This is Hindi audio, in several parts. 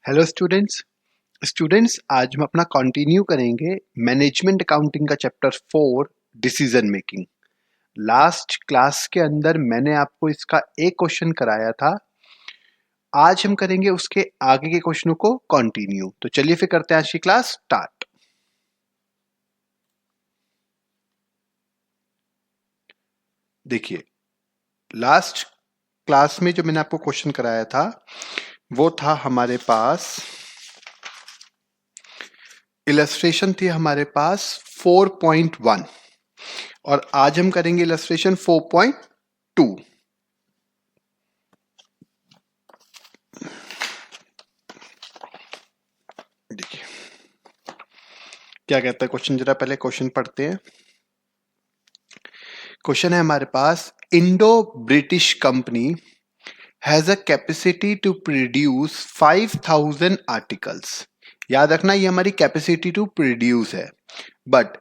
हेलो स्टूडेंट्स आज हम अपना कंटिन्यू करेंगे मैनेजमेंट अकाउंटिंग का chapter 4 decision making. Last class के अंदर मैंने आपको इसका एक क्वेश्चन कराया था। आज हम करेंगे उसके आगे के क्वेश्चनों को कंटिन्यू। तो चलिए फिर करते हैं आज की क्लास स्टार्ट। देखिए, लास्ट क्लास में जो मैंने आपको क्वेश्चन कराया था वो था हमारे पास इलस्ट्रेशन थी हमारे पास 4.1 और आज हम करेंगे इलस्ट्रेशन 4.2। देखिए क्या कहता है क्वेश्चन, जरा पहले क्वेश्चन पढ़ते हैं। क्वेश्चन है हमारे पास, Indo British company has a capacity to produce 5000 articles. याद रखना ये हमारी कैपेसिटी टू प्रोड्यूस है, but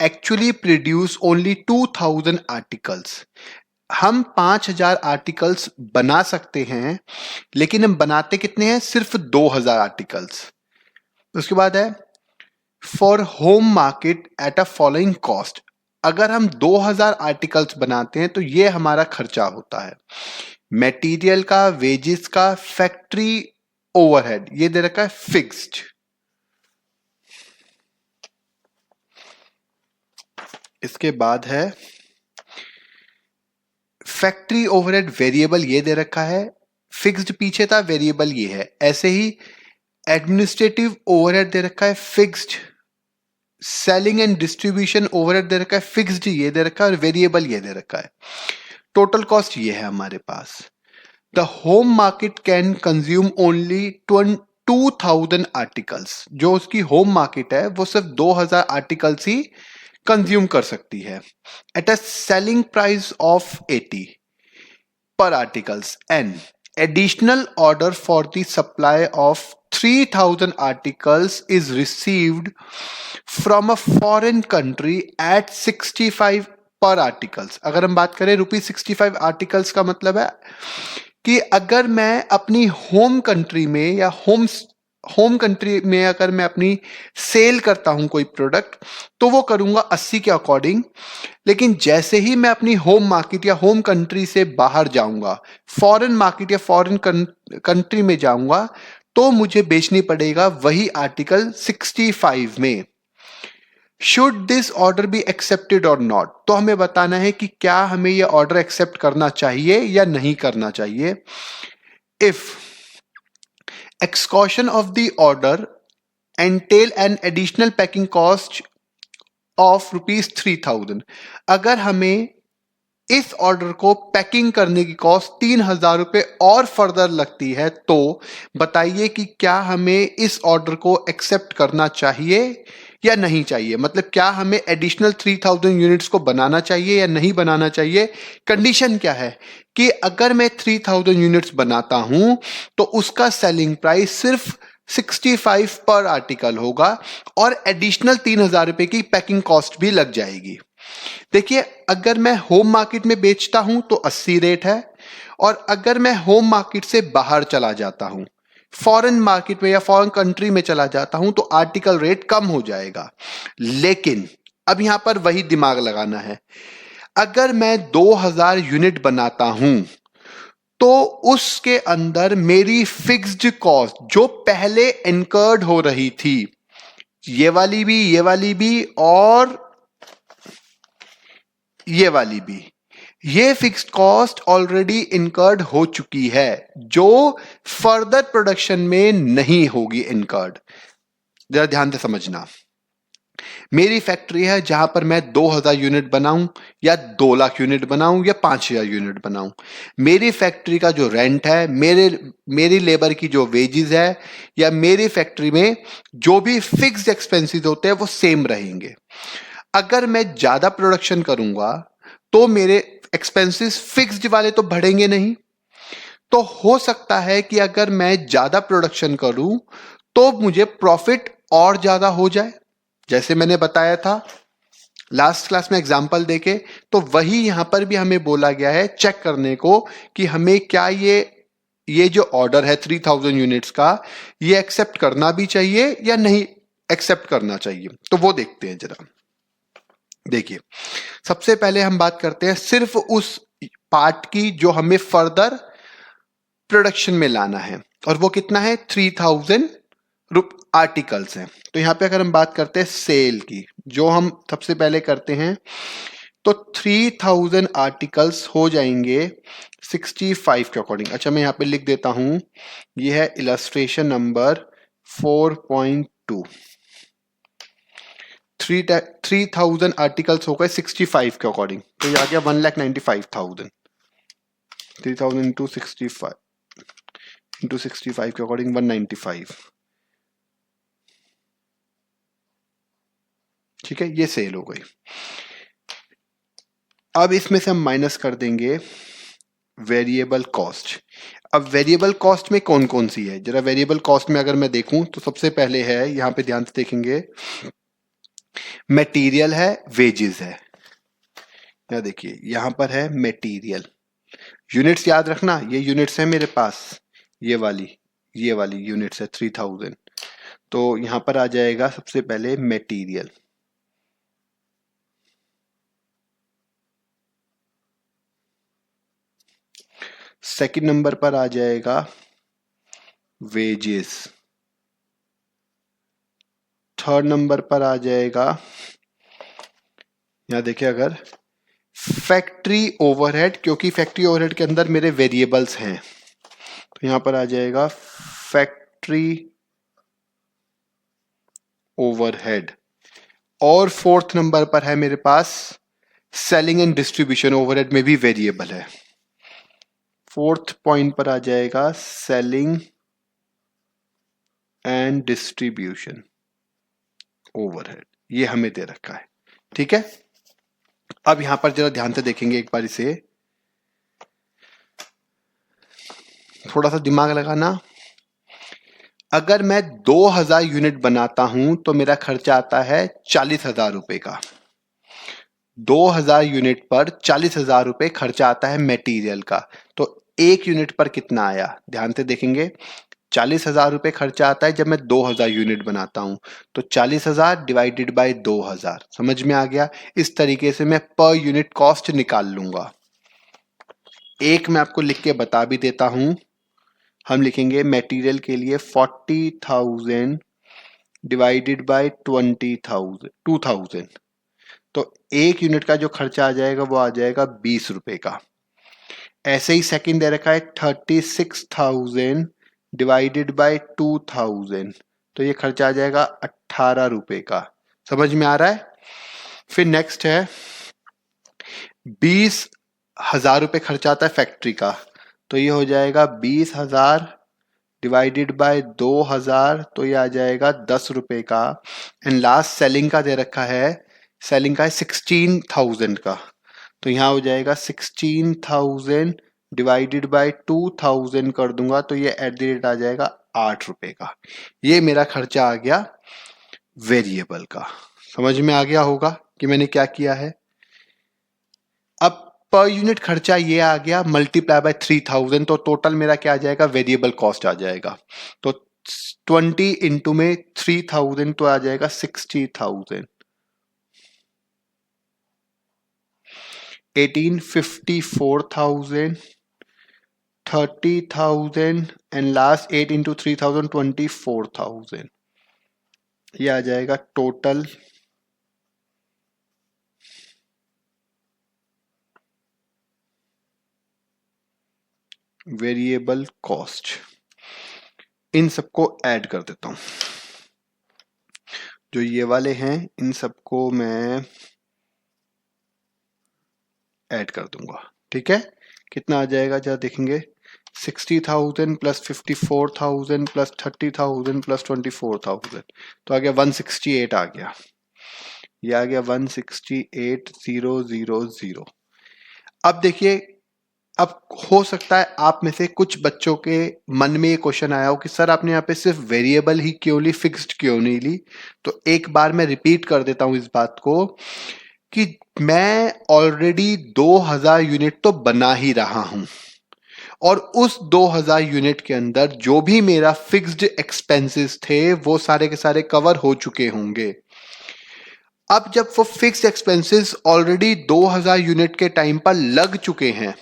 actually produce only 2000 articles. हम 5000 आर्टिकल्स बना सकते हैं, लेकिन हम बनाते कितने हैं? सिर्फ 2000 आर्टिकल्स। उसके बाद है for home market at a following cost. अगर हम 2000 आर्टिकल्स बनाते हैं तो ये हमारा खर्चा होता है, मटेरियल का, वेजेस का, फैक्ट्री ओवरहेड, ये दे रखा है फिक्स्ड। इसके बाद है फैक्ट्री ओवरहेड वेरिएबल, ये दे रखा है। फिक्स्ड पीछे था, वेरिएबल ये है। ऐसे ही एडमिनिस्ट्रेटिव ओवरहेड दे रखा है fixed. Selling and distribution overhead दे रखा है फिक्स्ड, ये दे रखा है, और वेरिएबल ये दे रखा है। टोटल कॉस्ट ये है हमारे पास। The home market can consume only 2000 articles. जो उसकी होम मार्केट है वो सिर्फ 2000 आर्टिकल्स ही कंज्यूम कर सकती है। At a selling price of 80 per articles, and additional order for the supply of 3000 articles is received from a foreign country at 65 per articles। अगर हम बात करें ₹65 आर्टिकल्स का मतलब है कि अगर मैं अपनी होम कंट्री में या होम कंट्री में अगर मैं अपनी सेल करता हूं कोई प्रोडक्ट, तो वो करूंगा 80 के अकॉर्डिंग। लेकिन जैसे ही मैं अपनी होम मार्केट या होम कंट्री से बाहर जाऊंगा, फॉरेन मार्केट या फॉरेन कंट्री में जाऊंगा, तो मुझे बेचनी पड़ेगा वही आर्टिकल 65 में। Should this order be accepted और नॉट। तो हमें बताना है कि क्या हमें यह ऑर्डर एक्सेप्ट करना चाहिए या नहीं करना चाहिए। If exclusion of the order entail an additional packing cost of ₹3000। अगर हमें इस ऑर्डर को पैकिंग करने की कॉस्ट 3000 रुपए और फर्दर लगती है, तो बताइए कि क्या हमें इस ऑर्डर को एक्सेप्ट करना चाहिए या नहीं चाहिए। मतलब क्या हमें एडिशनल 3000 यूनिट्स को बनाना चाहिए या नहीं बनाना चाहिए। कंडीशन क्या है कि अगर मैं 3000 यूनिट्स बनाता हूं तो उसका सेलिंग प्राइस सिर्फ 65 पर आर्टिकल होगा और एडिशनल 3000 रुपए की पैकिंग कॉस्ट भी लग जाएगी। देखिए, अगर मैं होम मार्केट में बेचता हूं तो 80 रेट है, और अगर मैं होम मार्केट से बाहर चला जाता हूं, फॉरेन मार्केट में या फॉरेन कंट्री में चला जाता हूं, तो आर्टिकल रेट कम हो जाएगा। लेकिन अब यहां पर वही दिमाग लगाना है। अगर मैं 2000 यूनिट बनाता हूं तो उसके अंदर मेरी फिक्स्ड कॉस्ट जो पहले इनकर्ड हो रही थी, ये वाली भी और ये वाली भी, ये फिक्स्ड कॉस्ट ऑलरेडी इनकर्ड हो चुकी है, जो फर्दर प्रोडक्शन में नहीं होगी इनकर्ड। जरा ध्यान से समझना। मेरी फैक्ट्री है जहां पर मैं 2000 यूनिट बनाऊं या 2 लाख यूनिट बनाऊं या 5000 यूनिट बनाऊं, मेरी फैक्ट्री का जो रेंट है, मेरी लेबर की जो वेजेस है, या मेरी फैक्ट्री में जो भी फिक्स्ड एक्सपेंसेस होते हैं वो सेम रहेंगे। अगर मैं ज्यादा प्रोडक्शन करूंगा तो मेरे एक्सपेंसेस फिक्स्ड वाले तो बढ़ेंगे नहीं। तो हो सकता है कि अगर मैं ज्यादा प्रोडक्शन करूं तो मुझे प्रॉफिट और ज्यादा हो जाए। जैसे मैंने बताया था लास्ट क्लास में एग्जांपल देके, तो वही यहां पर भी हमें बोला गया है चेक करने को कि हमें क्या ये ये जो ऑर्डर है 3000 यूनिट्स का, ये एक्सेप्ट करना भी चाहिए या नहीं एक्सेप्ट करना चाहिए, तो वो देखते हैं जरा। देखिए, सबसे पहले हम बात करते हैं सिर्फ उस पार्ट की जो हमें फर्दर प्रोडक्शन में लाना है, और वो कितना है 3000 आर्टिकल्स हैं। तो यहां पे अगर हम बात करते हैं सेल की, जो हम सबसे पहले करते हैं, तो 3000 आर्टिकल्स हो जाएंगे 65 के अकॉर्डिंग। अच्छा, मैं यहां पे लिख देता हूं, ये है इलस्ट्रेशन नंबर 4.2। 3000 आर्टिकल्स हो गए 65 के अकॉर्डिंग, तो ये आ गया 1,95,000। 3000 इंटू 65 के अकॉर्डिंग 195। ठीक है, ये सेल हो गई। अब इसमें से हम माइनस कर देंगे वेरिएबल कॉस्ट। अब वेरिएबल कॉस्ट में कौन कौन सी है, जरा वेरिएबल कॉस्ट में अगर मैं देखूं तो सबसे पहले है, यहां पे ध्यान से देखेंगे, मटेरियल है, वेजेस है। या देखिए यहां पर है मटेरियल, यूनिट्स याद रखना, ये यूनिट्स है मेरे पास, ये वाली यूनिट्स है 3000। तो यहां पर आ जाएगा सबसे पहले मटेरियल, सेकंड नंबर पर आ जाएगा वेजेस, थर्ड नंबर पर आ जाएगा, यहां देखिए अगर फैक्ट्री ओवरहेड, क्योंकि फैक्ट्री ओवरहेड के अंदर मेरे वेरिएबल्स हैं, तो यहां पर आ जाएगा फैक्ट्री ओवरहेड। और फोर्थ नंबर पर है मेरे पास सेलिंग एंड डिस्ट्रीब्यूशन ओवरहेड, में भी वेरिएबल है। फोर्थ पॉइंट पर आ जाएगा सेलिंग एंड डिस्ट्रीब्यूशन ओवरहेड, ये हमें दे रखा है। ठीक है, अब यहां पर जरा ध्यान से देखेंगे एक बार इसे, थोड़ा सा दिमाग लगाना। अगर मैं 2000 यूनिट बनाता हूं तो मेरा खर्चा आता है 40,000 रुपए का। 2000 यूनिट पर 40,000 रुपए खर्चा आता है मटेरियल का। तो एक यूनिट पर कितना आया, ध्यान से देखेंगे, 40,000 रुपए खर्चा आता है जब मैं 2000 यूनिट बनाता हूं। तो 40,000 डिवाइडेड बाय 2000, समझ में आ गया। इस तरीके से मैं पर यूनिट कॉस्ट निकाल लूंगा। एक मैं आपको लिख के बता भी देता हूं, हम लिखेंगे मटेरियल के लिए 40,000 डिवाइडेड बाय 2000। तो एक यूनिट का जो खर्चा आ जाएगा वो आ जाएगा 20 रुपए का। ऐसे ही सेकंड दे रखा है 36,000 डिवाइडेड बाय 2000, तो ये खर्चा आ जाएगा 18 रुपए का। समझ में आ रहा है। फिर नेक्स्ट है 20,000 रुपए खर्चा आता है फैक्ट्री का, तो ये हो जाएगा 20,000 डिवाइडेड बाय 2000, तो ये आ जाएगा 10 रुपए का। एंड लास्ट सेलिंग का दे रखा है, सेलिंग का है 16,000 का, तो यहां हो जाएगा 16,000 डिवाइडेड बाय 2000 कर दूंगा, तो ये एट द रेट आ जाएगा 8 रुपए का। ये मेरा खर्चा आ गया वेरिएबल का। समझ में आ गया होगा कि मैंने क्या किया है। अब पर यूनिट खर्चा ये आ गया, मल्टीप्लाई बाय 3000, तो टोटल मेरा क्या आ जाएगा, वेरिएबल कॉस्ट आ जाएगा। तो 20 इंटू में 3000, तो आ जाएगा 60,000। 18 54,000, 30,000 एंड लास्ट 8 इंटू 3000 24,000। ये आ जाएगा टोटल वेरिएबल कॉस्ट। इन सबको ऐड कर देता हूं, जो ये वाले हैं इन सबको मैं ऐड कर दूंगा। ठीक है, कितना आ जाएगा जरा देखेंगे, 60,000 प्लस 54,000 प्लस 30,000 प्लस 24,000, तो आ गया 168 आ गया। ये आ गया 168,000। अब देखिए, अब हो सकता है आप में से कुछ बच्चों के मन में ये क्वेश्चन आया हो कि सर आपने यहाँ पे सिर्फ वेरिएबल ही क्यों ली, फिक्स्ड क्यों नहीं ली। तो एक बार मैं रिपीट कर देता हूं इस बात को कि मैं ऑलरेडी 2000 यूनिट तो बना ही रहा हूं, और उस 2000 यूनिट के अंदर जो भी मेरा फिक्स्ड एक्सपेंसेस थे वो सारे के सारे कवर हो चुके होंगे। अब जब वो फिक्स्ड एक्सपेंसेस ऑलरेडी 2000 यूनिट के टाइम पर लग चुके हैं,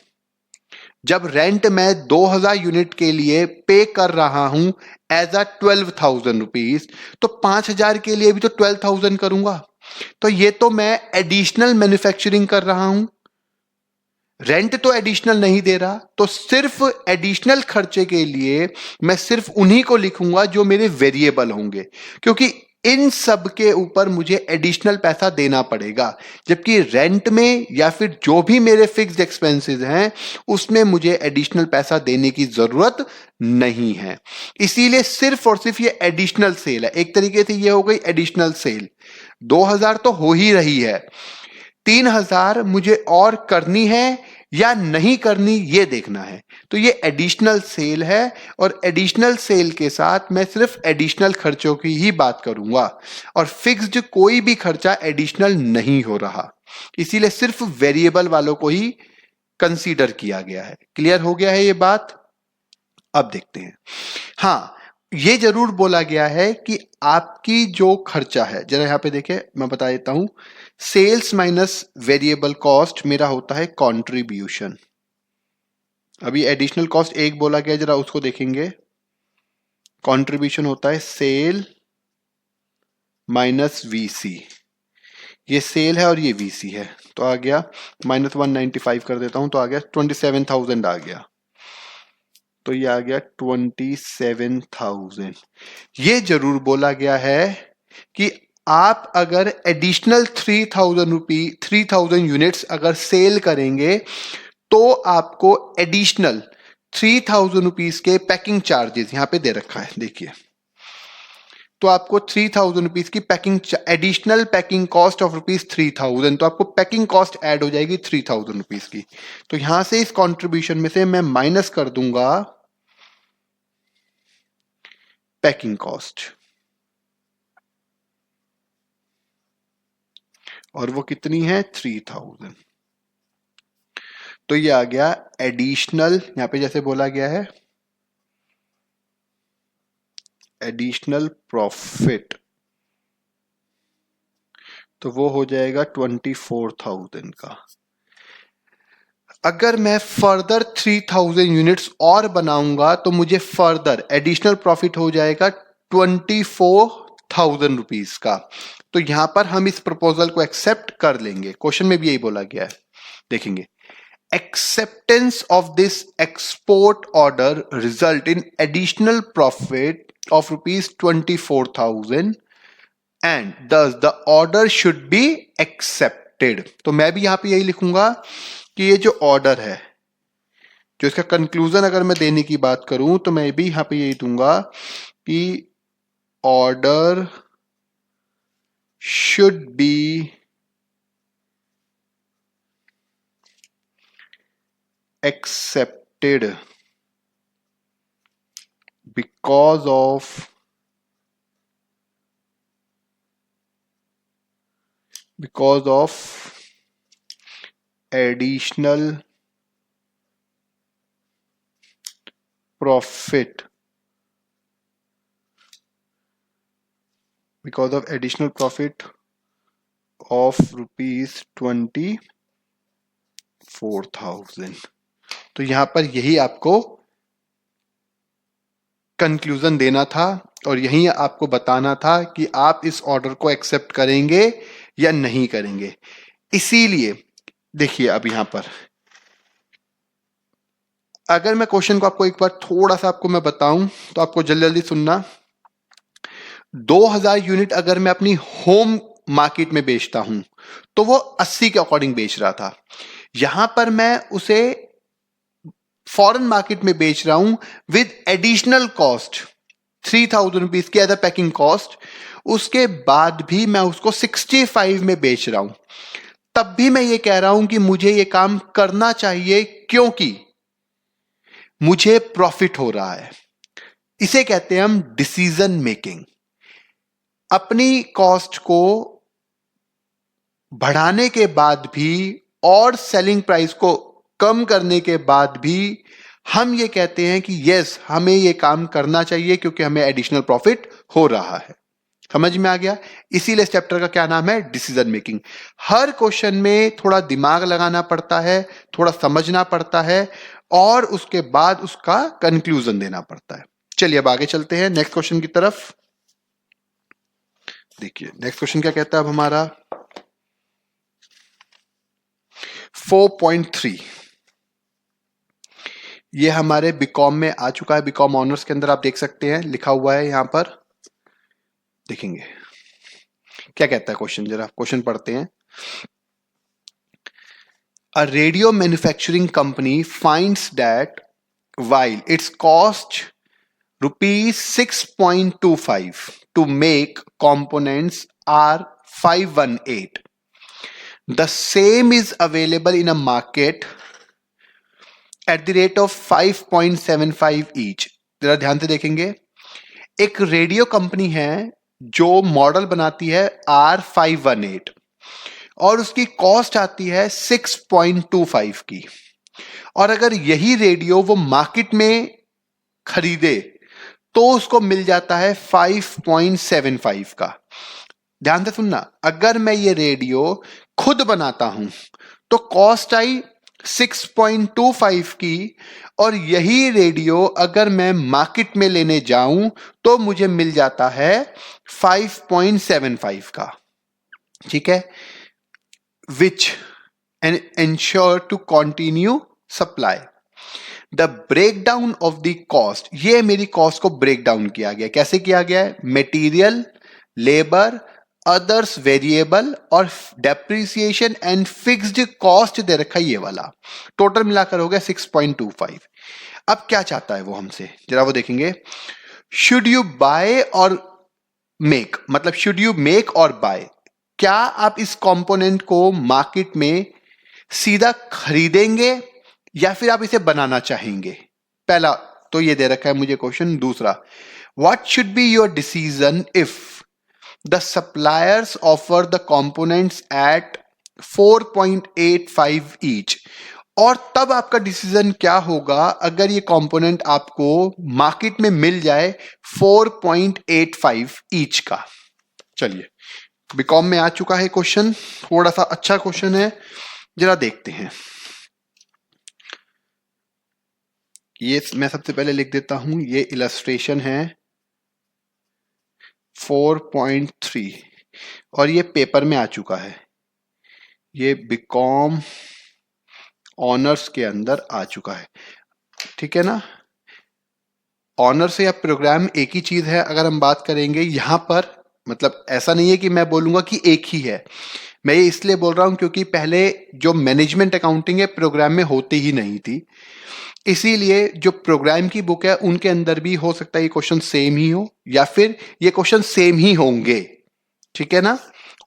जब रेंट मैं 2000 यूनिट के लिए पे कर रहा हूं एज अ 12,000 रुपीज, तो 5000 के लिए भी तो 12,000 करूंगा। तो ये तो मैं एडिशनल मैन्युफैक्चरिंग कर रहा हूं, रेंट तो एडिशनल नहीं दे रहा। तो सिर्फ एडिशनल खर्चे के लिए मैं सिर्फ उन्हीं को लिखूंगा जो मेरे वेरिएबल होंगे, क्योंकि इन सब के ऊपर मुझे एडिशनल पैसा देना पड़ेगा, जबकि रेंट में या फिर जो भी मेरे फिक्स्ड एक्सपेंसेस हैं उसमें मुझे एडिशनल पैसा देने की जरूरत नहीं है। इसीलिए सिर्फ और सिर्फ ये एडिशनल सेल है। एक तरीके से ये हो गई एडिशनल सेल। 2000 तो हो ही रही है, 3000 मुझे और करनी है या नहीं करनी ये देखना है। तो ये एडिशनल सेल है और एडिशनल सेल के साथ मैं सिर्फ एडिशनल खर्चों की ही बात करूंगा और फिक्स्ड कोई भी खर्चा एडिशनल नहीं हो रहा, इसीलिए सिर्फ वेरिएबल वालों को ही कंसीडर किया गया है। क्लियर हो गया है ये बात? अब देखते हैं। हाँ, ये जरूर बोला गया है कि आपकी जो खर्चा है, जरा यहां पे देखें, मैं बता देता हूं, सेल्स माइनस वेरिएबल कॉस्ट मेरा होता है कंट्रीब्यूशन। अभी एडिशनल कॉस्ट एक बोला गया, जरा उसको देखेंगे। कंट्रीब्यूशन होता है सेल माइनस वीसी। ये सेल है और ये वीसी है, तो आ गया -195 कर देता हूं, तो आ गया 27,000 आ गया। तो ये आ गया 27,000। ये जरूर बोला गया है कि आप अगर एडिशनल 3,000 यूनिट्स अगर सेल करेंगे तो आपको एडिशनल 3,000 रुपीज के पैकिंग चार्जेस यहां पे दे रखा है, देखिए। तो आपको 3,000 रुपीज की packing, additional packing cost of ₹3,000, तो आपको पैकिंग कॉस्ट ऐड हो जाएगी 3,000 रुपीज की। तो यहां से इस कंट्रीब्यूशन में से मैं माइनस कर दूंगा पैकिंग कॉस्ट, और वो कितनी है 3,000। तो ये आ गया एडिशनल, यहां पे जैसे बोला गया है एडिशनल प्रॉफिट, तो वो हो जाएगा 24,000 का। अगर मैं फर्दर 3,000 यूनिट्स और बनाऊंगा तो मुझे फर्दर एडिशनल प्रॉफिट हो जाएगा 24,000 रुपीज का। तो यहां पर हम इस प्रपोजल को एक्सेप्ट कर लेंगे, क्वेश्चन में भी यही बोला गया है, देखेंगे। Acceptance of this export order result in additional profit of ₹24,000 and thus the order should be accepted। तो मैं भी यहां पे यही लिखूंगा कि ये जो ऑर्डर है, जो इसका कंक्लूजन अगर मैं देने की बात करूं तो मैं भी यहां पे यही दूंगा कि order should be accepted because of additional profit, because of additional profit of ₹24,000। तो यहां पर यही आपको कंक्लूजन देना था और यही आपको बताना था कि आप इस ऑर्डर को एक्सेप्ट करेंगे या नहीं करेंगे। इसीलिए देखिए, अब यहां पर अगर मैं क्वेश्चन को आपको एक बार थोड़ा सा आपको मैं बताऊं तो आपको जल्दी जल्दी सुनना। 2000 यूनिट अगर मैं अपनी होम मार्केट में बेचता हूं तो वो 80 के अकॉर्डिंग बेच रहा था। यहां पर मैं उसे फॉरेन मार्केट में बेच रहा हूं विद एडिशनल कॉस्ट 3,000 रुपीज की एज अ पैकिंग कॉस्ट, उसके बाद भी मैं उसको 65 में बेच रहा हूं, तब भी मैं ये कह रहा हूं कि मुझे ये काम करना चाहिए क्योंकि मुझे प्रॉफिट हो रहा है। इसे कहते हैं हम डिसीजन मेकिंग। अपनी कॉस्ट को बढ़ाने के बाद भी और सेलिंग प्राइस को कम करने के बाद भी हम ये कहते हैं कि यस, हमें ये काम करना चाहिए क्योंकि हमें एडिशनल प्रॉफिट हो रहा है। समझ में आ गया? इसीलिए इस चैप्टर का क्या नाम है? Decision making. हर क्वेश्चन में थोड़ा दिमाग लगाना पड़ता है, थोड़ा समझना पड़ता है और उसके बाद उसका कंक्लूजन देना पड़ता है। चलिए अब आगे चलते हैं नेक्स्ट क्वेश्चन की तरफ। देखिए नेक्स्ट क्वेश्चन क्या कहता है अब हमारा 4.3। ये हमारे बीकॉम में आ चुका है, बीकॉम ऑनर्स के अंदर आप देख सकते हैं, लिखा हुआ है यहां पर, देखेंगे क्या कहता है क्वेश्चन। जरा क्वेश्चन पढ़ते हैं। A radio manufacturing company finds that while its cost rupees 6.25 to make components R518, the same is available in a market at the rate of 5.75 each। जरा ध्यान से देखेंगे, एक रेडियो कंपनी है जो मॉडल बनाती है R518 और उसकी कॉस्ट आती है 6.25 की, और अगर यही रेडियो वो मार्केट में खरीदे तो उसको मिल जाता है 5.75 का। ध्यान से सुनना, अगर मैं ये रेडियो खुद बनाता हूं तो कॉस्ट आई 6.25 की, और यही रेडियो अगर मैं मार्केट में लेने जाऊं तो मुझे मिल जाता है 5.75 का। ठीक है, which and ensure to continue supply। The breakdown of the cost, ये मेरी कॉस्ट को ब्रेक डाउन किया गया। कैसे किया गया है? मटेरियल, लेबर, अदर्स वेरिएबल और डेप्रिसिएशन एंड फिक्स्ड कॉस्ट दे रखा है ये वाला। टोटल मिलाकर हो गया 6.25। अब क्या चाहता है वो हमसे, जरा वो देखेंगे। शुड यू बाय और मेक, मतलब शुड यू मेक और बाय, क्या आप इस कंपोनेंट को मार्केट में सीधा खरीदेंगे या फिर आप इसे बनाना चाहेंगे? पहला तो ये दे रखा है मुझे क्वेश्चन। दूसरा, what should be your decision if the suppliers offer the components at 4.85 each. और तब आपका डिसीजन क्या होगा अगर ये कंपोनेंट आपको मार्केट में मिल जाए 4.85 ईच का। चलिए, बीकॉम में आ चुका है क्वेश्चन, थोड़ा सा अच्छा क्वेश्चन है, जरा देखते हैं। ये मैं सबसे पहले लिख देता हूं, ये इलस्ट्रेशन है 4.3 और ये पेपर में आ चुका है, ये बीकॉम ऑनर्स के अंदर आ चुका है। ठीक है ना, ऑनर्स या प्रोग्राम एक ही चीज है। अगर हम बात करेंगे यहां पर, मतलब ऐसा नहीं है कि मैं बोलूंगा कि एक ही है, मैं ये इसलिए बोल रहा हूं क्योंकि पहले जो मैनेजमेंट अकाउंटिंग है प्रोग्राम में होती ही नहीं थी, इसीलिए जो प्रोग्राम की बुक है उनके अंदर भी हो सकता है ये क्वेश्चन सेम ही हो या फिर ये क्वेश्चन सेम ही होंगे। ठीक है ना,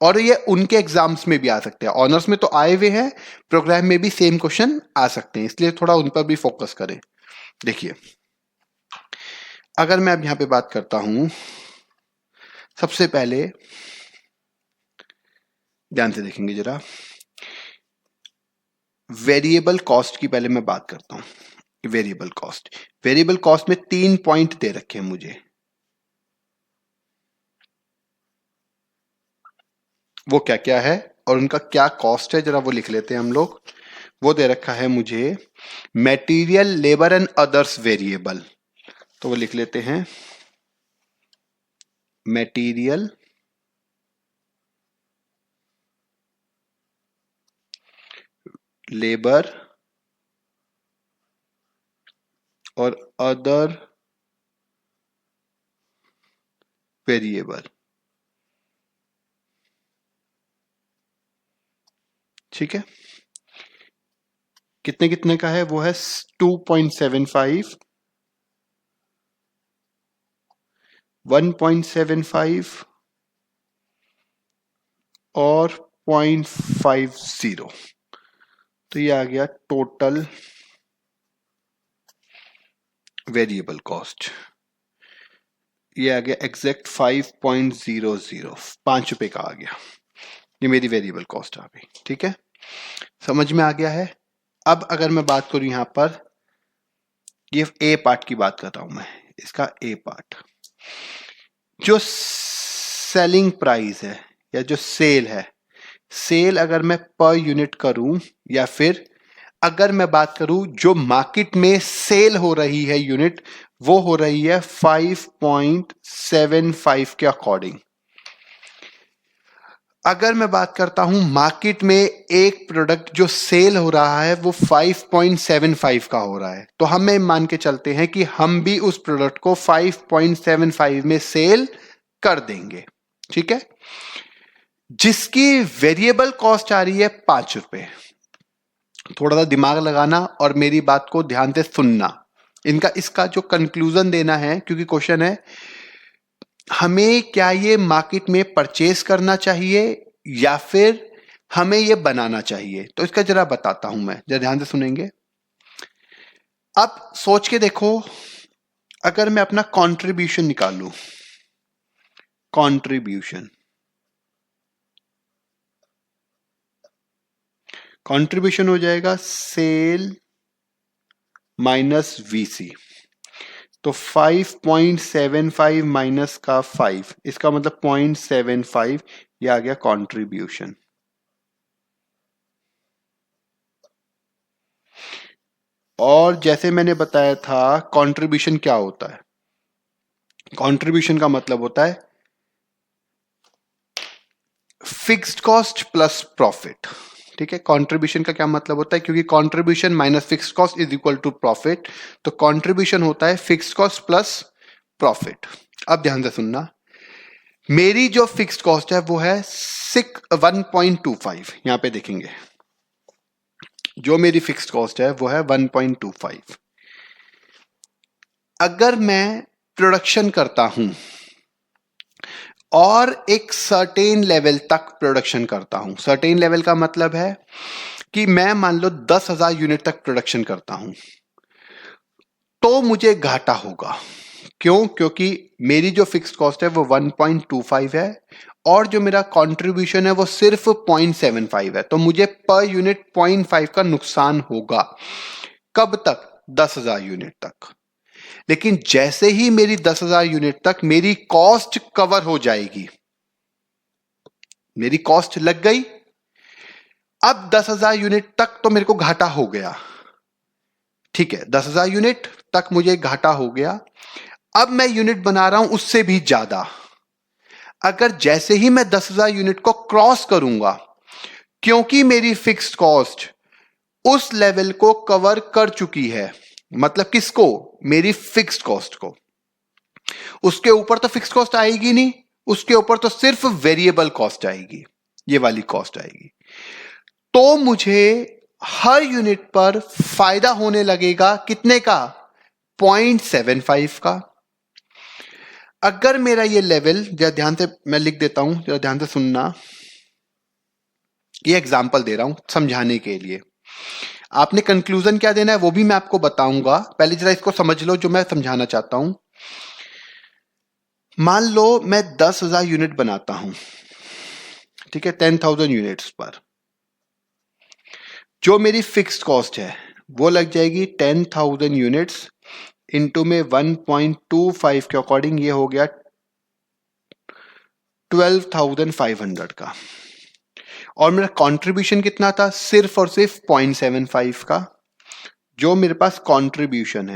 और ये उनके एग्जाम्स में भी आ सकते हैं। ऑनर्स में तो आए हुए हैं, प्रोग्राम में भी सेम क्वेश्चन आ सकते हैं, इसलिए थोड़ा उन पर भी फोकस करें। देखिए, अगर मैं अब यहां पे बात करता हूं, सबसे पहले ध्यान से देखेंगे जरा, वेरिएबल कॉस्ट की पहले मैं बात करता हूं। वेरिएबल कॉस्ट में 3 पॉइंट दे रखे हैं मुझे, वो क्या क्या है और उनका क्या कॉस्ट है, जरा वो लिख लेते हैं हम लोग। वो दे रखा है मुझे material, labour and others variable, तो वो लिख लेते हैं मटेरियल, लेबर और अदर वेरिएबल। ठीक है, कितने कितने का है? वो है 2.75, 1.75 और 0.50। तो ये आ गया टोटल वेरिएबल कॉस्ट। ये आ गया एग्जैक्ट 5.00, 5 रुपए का आ गया। ये मेरी वेरिएबल कॉस्ट आ गई। ठीक है, समझ में आ गया है। अब अगर मैं बात करूं यहां पर ये ए पार्ट की बात कर रहा हूं मैं, इसका ए पार्ट। जो सेलिंग प्राइस है या जो सेल है, सेल अगर मैं पर यूनिट करूं या फिर अगर मैं बात करूं जो मार्केट में सेल हो रही है यूनिट, वो हो रही है 5.75 के अकॉर्डिंग। अगर मैं बात करता हूं मार्केट में एक प्रोडक्ट जो सेल हो रहा है वो 5.75 का हो रहा है, तो हमें मान के चलते हैं कि हम भी उस प्रोडक्ट को 5.75 में सेल कर देंगे, ठीक है। जिसकी वेरिएबल कॉस्ट आ रही है 5 रुपए। थोड़ा सा दिमाग लगाना और मेरी बात को ध्यान से सुनना, इसका जो कंक्लूजन देना है, क्योंकि क्वेश्चन है हमें क्या ये मार्केट में परचेज करना चाहिए या फिर हमें ये बनाना चाहिए। तो इसका जरा बताता हूं मैं, जरा ध्यान से सुनेंगे। अब सोच के देखो, अगर मैं अपना कंट्रीब्यूशन निकालूं, कंट्रीब्यूशन हो जाएगा सेल माइनस वीसी, तो 5.75 माइनस का 5, इसका मतलब 0.75, ये आ गया कंट्रीब्यूशन। और जैसे मैंने बताया था कंट्रीब्यूशन क्या होता है, कंट्रीब्यूशन का मतलब होता है फिक्स्ड कॉस्ट प्लस प्रॉफिट, ठीक है। कंट्रीब्यूशन का क्या मतलब होता है, क्योंकि contribution minus fixed cost is equal to profit, तो कंट्रीब्यूशन होता है फिक्स्ड कॉस्ट प्लस प्रॉफिट। अब ध्यान से सुनना, मेरी जो फिक्स्ड कॉस्ट है वो है 1.25, यहां पे देखेंगे जो मेरी फिक्स्ड कॉस्ट है वो है 1.25। अगर मैं प्रोडक्शन करता हूं और एक सर्टेन लेवल तक प्रोडक्शन करता हूं, सर्टेन लेवल का मतलब है कि मैं मान लो 10,000 यूनिट तक प्रोडक्शन करता हूं, तो मुझे घाटा होगा। क्यों? क्योंकि मेरी जो फिक्स्ड कॉस्ट है वो 1.25 है और जो मेरा कंट्रीब्यूशन है वो सिर्फ 0.75 है, तो मुझे पर यूनिट 0.5 का नुकसान होगा। कब तक? 10,000 यूनिट तक। लेकिन जैसे ही मेरी 10,000 यूनिट तक मेरी कॉस्ट कवर हो जाएगी, मेरी कॉस्ट लग गई, अब 10,000 यूनिट तक तो मेरे को घाटा हो गया, ठीक है। 10,000 यूनिट तक मुझे घाटा हो गया। अब मैं यूनिट बना रहा हूं उससे भी ज्यादा। अगर जैसे ही मैं 10,000 यूनिट को क्रॉस करूंगा, क्योंकि मेरी फिक्स्ड कॉस्ट उस लेवल को कवर कर चुकी है, मतलब किसको? मेरी फिक्स्ड कॉस्ट को। उसके ऊपर तो फिक्स्ड कॉस्ट आएगी नहीं, उसके ऊपर तो सिर्फ वेरिएबल कॉस्ट आएगी, ये वाली कॉस्ट आएगी। तो मुझे हर यूनिट पर फायदा होने लगेगा, कितने का? 0.75 का। अगर मेरा ये लेवल, जरा ध्यान से मैं लिख देता हूं, जरा ध्यान से सुनना, ये एग्जांपल दे रहा हूं समझाने के लिए। आपने कंक्लूजन क्या देना है वो भी मैं आपको बताऊंगा, पहले जरा इसको समझ लो जो मैं समझाना चाहता हूं। मान लो मैं 10,000 यूनिट बनाता हूं, ठीक है, 10,000 यूनिट्स पर। जो मेरी फिक्स्ड कॉस्ट है वो लग जाएगी 10,000 यूनिट्स इंटू में 1.25 के अकॉर्डिंग, ये हो गया 12,500 का। और मेरा कंट्रीब्यूशन कितना था? सिर्फ और सिर्फ 0.75 का। जो मेरे पास कंट्रीब्यूशन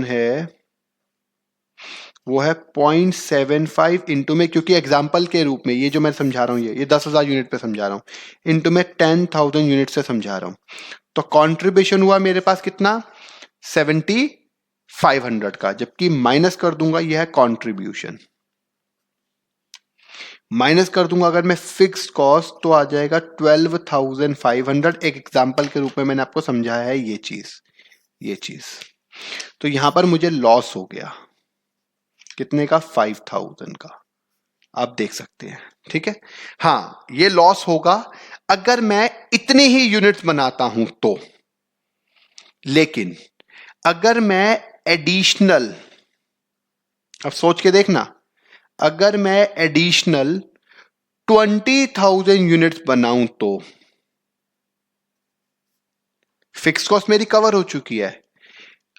है वो है 0.75 इंटू में, क्योंकि एग्जाम्पल के रूप में ये जो मैं समझा रहा हूं, ये 10,000 यूनिट पे समझा रहा हूं, इंटू में 10,000 यूनिट से समझा रहा हूं, तो कंट्रीब्यूशन हुआ मेरे पास कितना? 7,500 का। जबकि माइनस कर दूंगा, यह है कंट्रीब्यूशन, माइनस कर दूंगा अगर मैं फिक्स्ड कॉस्ट, तो आ जाएगा 12,500। एक एग्जाम्पल के रूप में मैंने आपको समझाया है ये चीज। तो यहां पर मुझे लॉस हो गया, कितने का? 5,000 का। आप देख सकते हैं, ठीक है। हाँ, ये लॉस होगा अगर मैं इतनी ही यूनिट्स बनाता हूं तो। लेकिन अगर मैं एडिशनल, अब सोच के देखना, अगर मैं एडिशनल 20,000 यूनिट्स बनाऊं तो फिक्स कॉस्ट मेरी कवर हो चुकी है।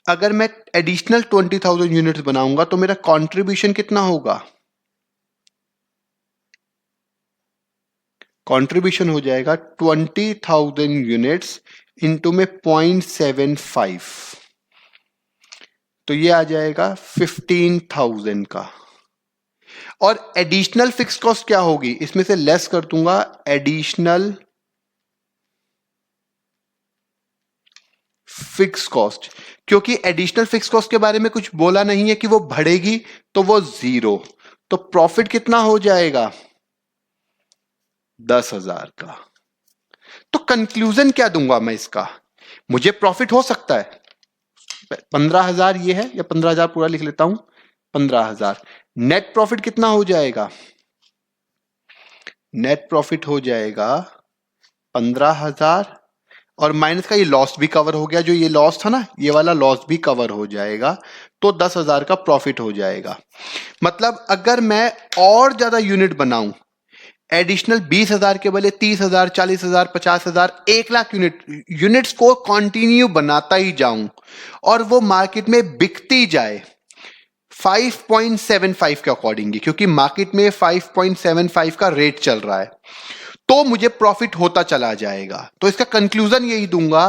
अगर मैं एडिशनल 20,000 यूनिट्स बनाऊंगा तो मेरा कंट्रीब्यूशन कितना होगा? कंट्रीब्यूशन हो जाएगा 20,000 यूनिट्स इंटू में 0.75, तो ये आ जाएगा 15,000 का। और एडिशनल फिक्स कॉस्ट क्या होगी? इसमें से लेस कर दूंगा एडिशनल फिक्स कॉस्ट, क्योंकि एडिशनल फिक्स कॉस्ट के बारे में कुछ बोला नहीं है कि वो बढ़ेगी, तो वो 0। तो प्रॉफिट कितना हो जाएगा? 10,000 का। तो कंक्लूजन क्या दूंगा मैं इसका? मुझे प्रॉफिट हो सकता है 15,000 ये है, या 15,000 पूरा लिख लेता हूं, 15,000। नेट प्रॉफिट कितना हो जाएगा? नेट प्रॉफिट हो जाएगा 15,000, और माइनस का ये लॉस भी कवर हो गया, जो ये लॉस था ना, ये वाला लॉस भी कवर हो जाएगा, तो 10,000 का प्रॉफिट हो जाएगा। मतलब अगर मैं और ज्यादा यूनिट बनाऊं, एडिशनल 20,000 के बदले 30,000, 40,000, 50,000, 1,00,000 यूनिट्स को कंटिन्यू बनाता ही जाऊं और वो मार्केट में बिकती जाए 5.75 के अकॉर्डिंगली, क्योंकि मार्केट में 5.75 का रेट चल रहा है, तो मुझे प्रॉफिट होता चला जाएगा। तो इसका कंक्लूजन यही दूंगा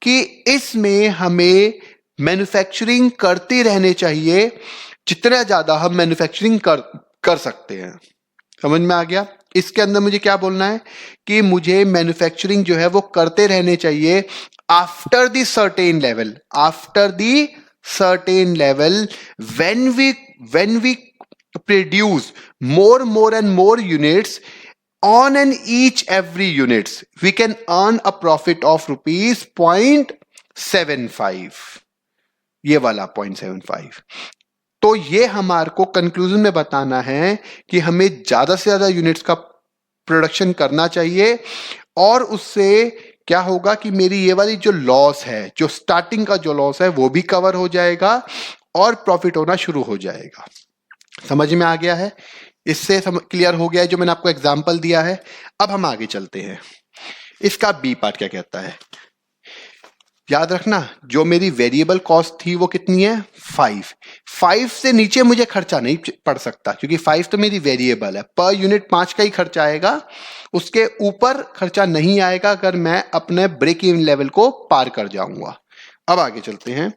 कि इसमें हमें मैन्युफैक्चरिंग करते रहने चाहिए, जितना ज्यादा हम मैन्युफैक्चरिंग कर सकते हैं। समझ में आ गया? इसके अंदर मुझे क्या बोलना है कि मुझे मैन्युफैक्चरिंग जो है वो करते रहने चाहिए after the certain level, after the certain level, when we produce more and more units, on and each every units we can earn a profit of rupees 0.75, ये वाला 0.75। तो ये हमारे को कंक्लूजन में बताना है कि हमें ज्यादा से ज्यादा यूनिट्स का प्रोडक्शन करना चाहिए, और उससे क्या होगा कि मेरी ये वाली जो लॉस है, जो स्टार्टिंग का जो लॉस है, वो भी कवर हो जाएगा और प्रॉफिट होना शुरू हो जाएगा। समझ में आ गया है? इससे क्लियर हो गया है जो मैंने आपको एग्जांपल दिया है। अब हम आगे चलते हैं, इसका बी पार्ट क्या कहता है। याद रखना, जो मेरी वेरिएबल कॉस्ट थी वो कितनी है? 5 से नीचे मुझे खर्चा नहीं पड़ सकता, क्योंकि 5 तो मेरी वेरिएबल है। पर यूनिट 5 का ही खर्चा आएगा, उसके ऊपर खर्चा नहीं आएगा अगर मैं अपने ब्रेक इवन लेवल को पार कर जाऊंगा। अब आगे चलते हैं।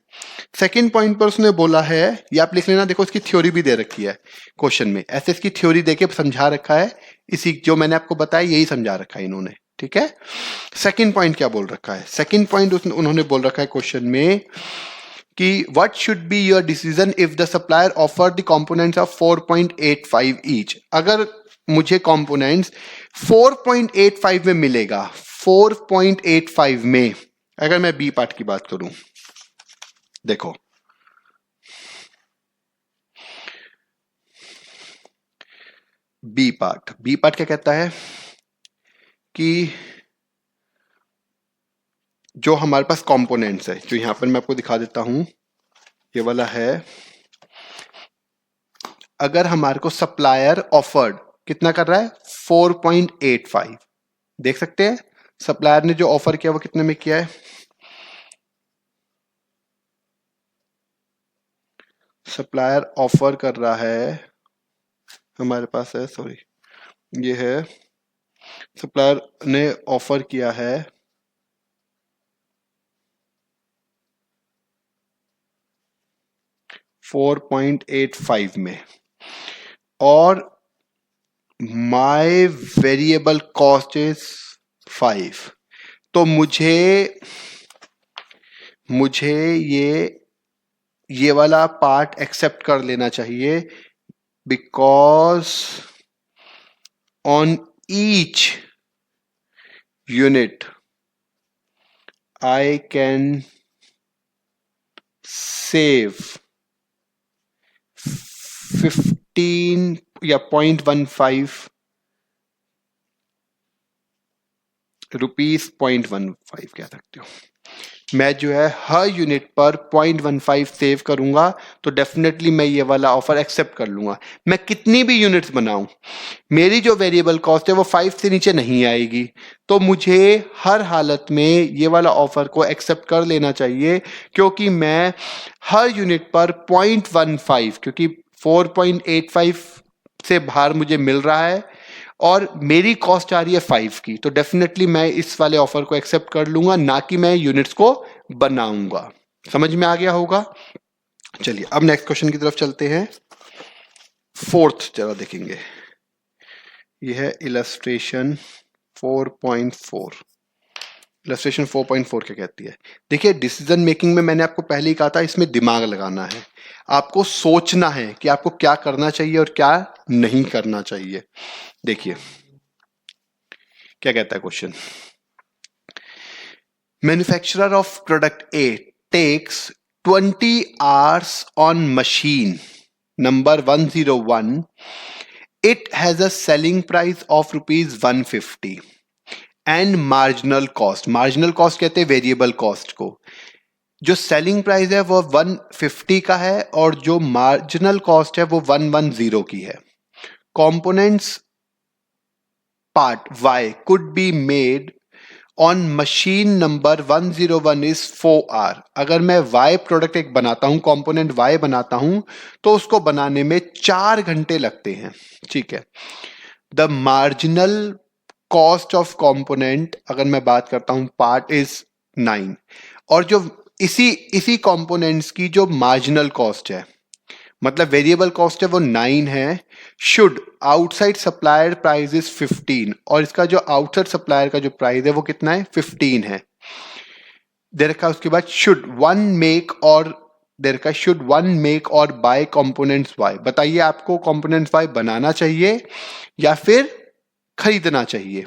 सेकंड पॉइंट पर उसने बोला है, ये आप लिख लेना, देखो इसकी थ्योरी भी दे रखी है क्वेश्चन में, ऐसे इसकी थ्योरी देके समझा रखा है, इसी जो मैंने आपको बताया यही समझा रखा है इन्होंने, ठीक है। सेकंड पॉइंट क्या बोल रखा है? सेकंड पॉइंट उन्होंने बोल रखा है क्वेश्चन में कि what should be your decision if the supplier offer the components of 4.85 each. अगर मुझे कंपोनेंट्स 4.85 में मिलेगा, 4.85 में, अगर मैं बी पार्ट की बात करूं, देखो बी पार्ट क्या कहता है कि जो हमारे पास कंपोनेंट्स है, जो यहां पर मैं आपको दिखा देता हूं, ये वाला है। अगर हमारे को सप्लायर ऑफर्ड कितना कर रहा है? 4.85। देख सकते हैं सप्लायर ने जो ऑफर किया वो कितने में किया है? सप्लायर ऑफर कर रहा है, हमारे पास है, सॉरी ये है, सप्लायर ने ऑफर किया है 4.85 में, और माय वेरिएबल कॉस्ट इज 5। तो मुझे ये वाला पार्ट एक्सेप्ट कर लेना चाहिए, because on each unit I can save 15 या 0.15 रुपीज, 0.15 कह सकते हो। मैं जो है हर यूनिट पर 0.15 सेव करूंगा, तो डेफिनेटली मैं ये वाला ऑफर एक्सेप्ट कर लूंगा। मैं कितनी भी यूनिट्स बनाऊं, मेरी जो वेरिएबल कॉस्ट है वो 5 से नीचे नहीं आएगी, तो मुझे हर हालत में ये वाला ऑफर को एक्सेप्ट कर लेना चाहिए, क्योंकि मैं हर यूनिट पर 0.15, क्योंकि 4.85 से बाहर मुझे मिल रहा है और मेरी कॉस्ट आ रही है 5 की, तो डेफिनेटली मैं इस वाले ऑफर को एक्सेप्ट कर लूंगा, ना कि मैं यूनिट्स को बनाऊंगा। समझ में आ गया होगा। चलिए अब नेक्स्ट क्वेश्चन की तरफ चलते हैं। फोर्थ जरा देखेंगे, यह है इलस्ट्रेशन 4.4। इलस्ट्रेशन 4.4 क्या कहती है? देखिए, डिसीजन मेकिंग में मैंने आपको पहले ही कहा था, इसमें दिमाग लगाना है, आपको सोचना है कि आपको क्या करना चाहिए और क्या नहीं करना चाहिए। देखिए क्या कहता है question. Manufacturer of product A takes 20 hours on machine number 101. It has a selling price of rupees 150 and marginal cost, marginal cost कहते हैं वेरिएबल कॉस्ट को। जो सेलिंग प्राइस है वो 150 का है और जो मार्जिनल कॉस्ट है वो 110 की है। Components part Y could be made on machine number 101 is 4 hour। अगर मैं Y प्रोडक्ट एक बनाता हूं, कंपोनेंट Y बनाता हूं, तो उसको बनाने में 4 घंटे लगते हैं। ठीक है। The marginal cost of component, अगर मैं बात करता हूं, पार्ट इज 9, और जो इसी कंपोनेंट्स की जो मार्जिनल कॉस्ट है, मतलब वेरिएबल कॉस्ट है, वो 9 है। Should outside supplier price is 15, और इसका जो आउटसाइड सप्लायर का जो प्राइस है वो कितना है? 15 है। दे रखा उसके बाद शुड वन मेक और दे रखा शुड वन मेक और बाय कंपोनेंट्स वाई। बताइए आपको कंपोनेंट्स वाई बनाना चाहिए या फिर खरीदना चाहिए।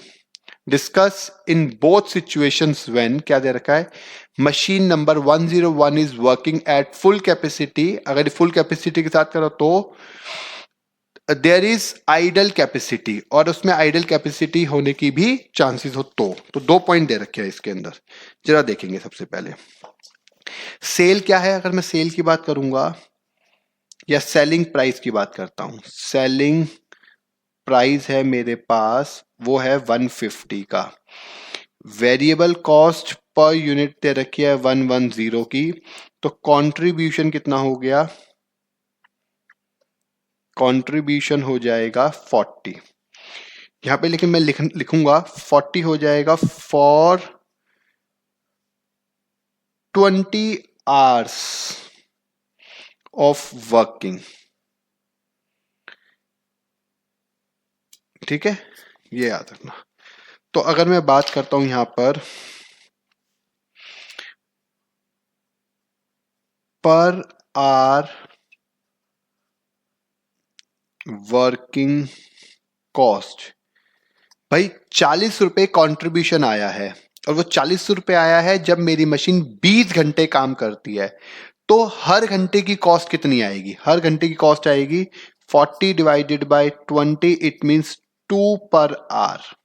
Discuss in both situations when, क्या दे रखा है? Machine number 101 is working at full capacity. अगर फुल कैपेसिटी के साथ करो तो देयर इज आइडल कैपेसिटी, और उसमें आइडल कैपेसिटी होने की भी चांसेस हो तो 2 पॉइंट दे रखे हैं इसके अंदर। जरा देखेंगे सबसे पहले सेल क्या है। अगर मैं सेल की बात करूंगा या सेलिंग प्राइस की बात करता हूं, सेलिंग प्राइस है मेरे पास, वो है 150 का। वेरिएबल कॉस्ट पर यूनिट दे रखी है 110 की, तो कंट्रीब्यूशन कितना हो गया? कंट्रीब्यूशन हो जाएगा 40। यहां पे लेकिन मैं लिखूंगा 40 हो जाएगा फॉर 20 hours ऑफ वर्किंग। ठीक है, ये याद रखना। तो अगर मैं बात करता हूं यहां पर आर वर्किंग कॉस्ट, भाई 40 रुपए कंट्रीब्यूशन आया है, और वो 40 रुपए आया है जब मेरी मशीन 20 घंटे काम करती है। तो हर घंटे की कॉस्ट कितनी आएगी? हर घंटे की कॉस्ट आएगी 40 divided by 20, it means 2 per hour.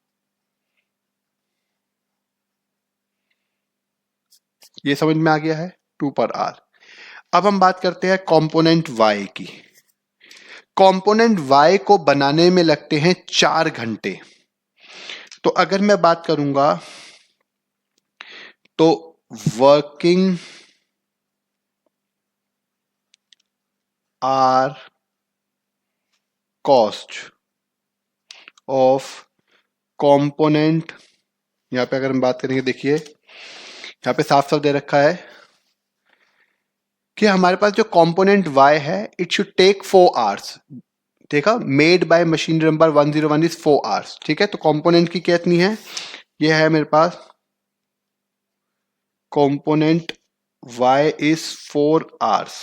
ये समझ में आ गया है, 2 पर आवर। अब हम बात करते हैं कंपोनेंट Y की। कंपोनेंट Y को बनाने में लगते हैं 4 घंटे। तो अगर मैं बात करूंगा तो working are cost of component, यहां पे अगर हम बात करेंगे, देखिए यहां पे साफ साफ दे रखा है कि हमारे पास जो कंपोनेंट Y है, इट शुड टेक 4 hours। देखा, made by machine number 101 is 4 hours। ठीक है, तो कंपोनेंट की कितनी है? ये है मेरे पास component Y is 4 hours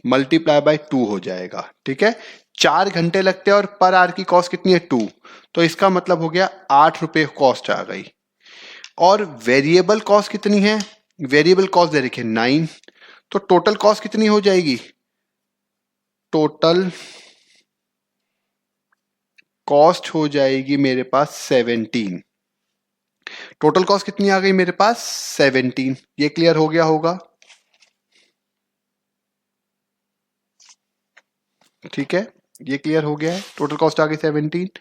multiply by 2 हो जाएगा। ठीक है, 4 घंटे लगते हैं और पर आवर की कॉस्ट कितनी है? 2। तो इसका मतलब हो गया 8 रुपए कॉस्ट आ गई। और वेरिएबल कॉस्ट कितनी है? वेरिएबल कॉस्ट दे रखी है 9, तो टोटल कॉस्ट कितनी हो जाएगी? टोटल कॉस्ट हो जाएगी मेरे पास 17। टोटल कॉस्ट कितनी आ गई मेरे पास 17। ये क्लियर हो गया होगा, ठीक है, ये क्लियर हो गया है। टोटल कॉस्ट आ गई 17।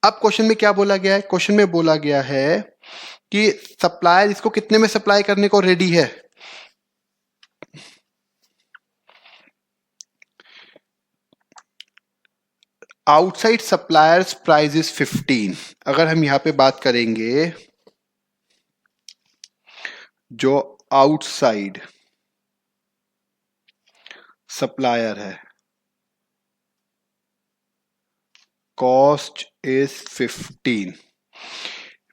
अब क्वेश्चन में क्या बोला गया है? क्वेश्चन में बोला गया है कि सप्लायर इसको कितने में सप्लाई करने को रेडी है। Outside suppliers price is 15। अगर हम यहां पे बात करेंगे, जो आउटसाइड सप्लायर है, कॉस्ट इज 15,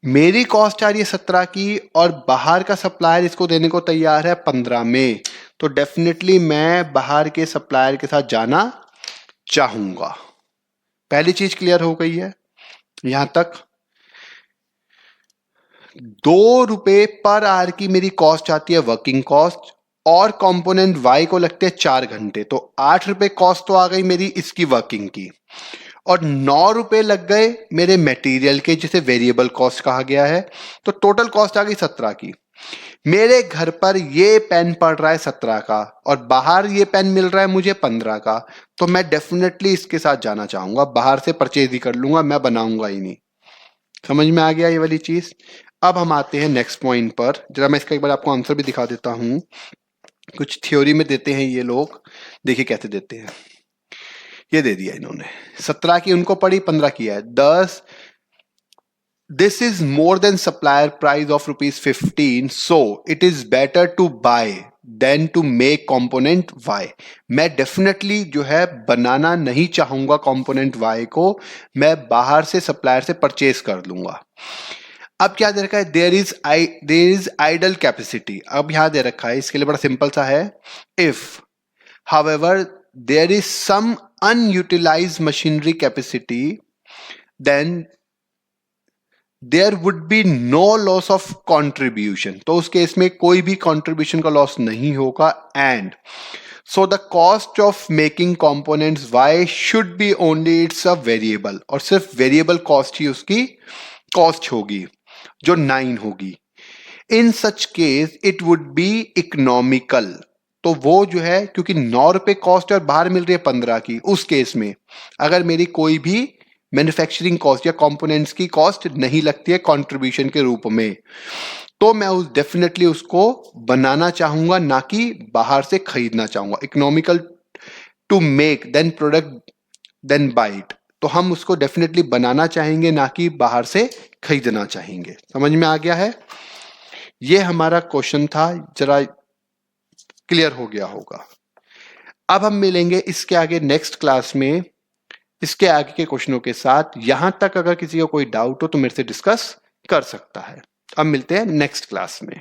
मेरी कॉस्ट आ रही है 17 की और बाहर का सप्लायर इसको देने को तैयार है 15 में, तो डेफिनेटली मैं बाहर के सप्लायर के साथ जाना चाहूंगा। पहली चीज क्लियर हो गई है यहां तक। 2 रुपए पर आवर की मेरी कॉस्ट आती है वर्किंग कॉस्ट, और कंपोनेंट वाई को लगते हैं 4 घंटे, तो 8 रुपए कॉस्ट तो आ गई मेरी इसकी वर्किंग की, और 9 रुपए लग गए मेरे मटेरियल के, जिसे वेरिएबल कॉस्ट कहा गया है। तो टोटल कॉस्ट आ गई 17 की। मेरे घर पर ये पेन पड़ रहा है 17 का और बाहर ये पेन मिल रहा है मुझे 15 का, तो मैं डेफिनेटली इसके साथ जाना चाहूंगा, बाहर से परचेज ही कर लूंगा, मैं बनाऊंगा ही नहीं। समझ में आ गया ये वाली चीज। अब हम आते हैं नेक्स्ट पॉइंट पर। जरा मैं इसका एक बार आपको आंसर भी दिखा देता हूं। कुछ थ्योरी में देते हैं ये लोग, देखिए कैसे देते हैं। ये दे दिया इन्होंने, 17 की उनको पड़ी, 15 की है 10। This is more than supplier price of rupees 15, so it is better to buy than to make component Y। मैं definitely जो है बनाना नहीं चाहूंगा component Y को, मैं बाहर से सप्लायर से परचेज कर लूंगा। अब क्या दे रखा है? there is idle capacity। अब यहां दे रखा है, इसके लिए बड़ा सिंपल सा है, if however there is some unutilized machinery capacity then there would be no loss of contribution. तो उस केस में कोई भी कॉन्ट्रीब्यूशन का लॉस नहीं होगा। And so the cost of making components why should be only it's a variable, और सिर्फ वेरिएबल कॉस्ट ही उसकी कॉस्ट होगी, जो 9 होगी। In such case it would be economical. तो वो जो है, क्योंकि 9 रुपए कॉस्ट और बाहर मिल रही है 15 की, उस केस में अगर मेरी कोई भी मैन्युफैक्चरिंग कॉस्ट या कंपोनेंट्स की कॉस्ट नहीं लगती है कंट्रीब्यूशन के रूप में, तो मैं उस डेफिनेटली उसको बनाना चाहूंगा, ना कि बाहर से खरीदना चाहूंगा। Economical to make than product than buy it, तो हम उसको डेफिनेटली बनाना चाहेंगे, ना कि बाहर से खरीदना चाहेंगे। समझ में आ गया है? ये हमारा क्वेश्चन था, जरा क्लियर हो गया होगा। अब हम मिलेंगे इसके आगे नेक्स्ट क्लास में इसके आगे के क्वेश्चनों के साथ। यहां तक अगर किसी को कोई डाउट हो तो मेरे से डिस्कस कर सकता है। अब मिलते हैं नेक्स्ट क्लास में।